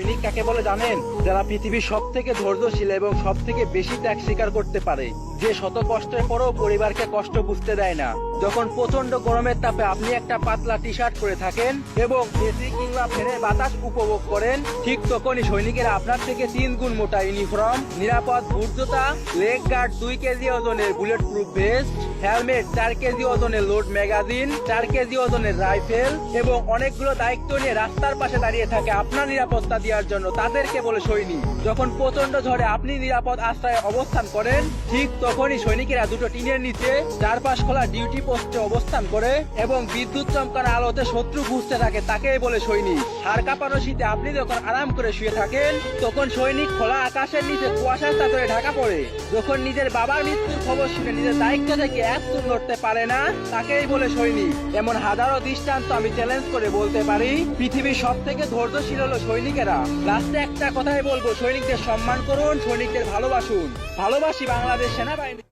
সৈনিক কাকে বলে জানেন? যারা পৃথিবীর সব থেকে ধৈর্যশীল এবং সব থেকে বেশি ত্যাগ স্বীকার করতে পারে, যে শত কষ্টের পরেও পরিবারকে কষ্ট বুঝতে দেয় না। যখন প্রচন্ড গরমের তাপে আপনি একটা পাতলা টি শার্ট পরে থাকেন এবং এসি কিংবা ফ্যানের বাতাস উপভোগ করেন, ঠিক তখনই সৈনিকেরা আপনার থেকে 3 গুণ মোটা ইউনিফর্ম, নিরাপদ বুট জুতা, লেগ গার্ড 2 কেজি ওজনের bullet proof vest, helmet 4 KG ওজনের লোড ম্যাগাজিন, 4 কেজি ওজনের রাইফেল এবং অনেকগুলো দায়িত্ব নিয়ে রাস্তার পাশে দাঁড়িয়ে থাকে আপনার নিরাপত্তা দেওয়ার জন্য, তাদেরকে বলে সৈনিক। যখন প্রচন্ড ঝড়ে আপনি নিরাপদ আশ্রয়ে অবস্থান করেন, ঠিক তখনই সৈনিকেরা দুটো টিনের নিচে চারপাশ খোলা ডিউটি পোস্টে অবস্থান করে এবং বিদ্যুৎ চমকানো আলোতে শত্রু বুঝতে থাকে, তাকেই বলে সৈনিক। হাড় কাঁপানো শীতে আপনি যখন আরাম করে শুয়ে থাকেন, তখন সৈনিক খোলা আকাশের নিচে কুয়াশার চাদরে ঢাকা পড়ে যখন নিজের বাবার মৃত্যুর খবর শুনে নিজের দায়িত্ব থেকে এক চুল নড়তে পারে না, তাকেই বলে সৈনিক। এমন হাজারো দৃষ্টান্ত আমি চ্যালেঞ্জ করে বলতে পারি, পৃথিবীর সব থেকে ধৈর্যশীল হলো সৈনিকেরা। লাস্টে একটা কথাই বলবো, সৈনিকদের সম্মান করুন, সৈনিকদের ভালোবাসুন। ভালোবাসি বাংলাদেশ সেনাবাহিনী।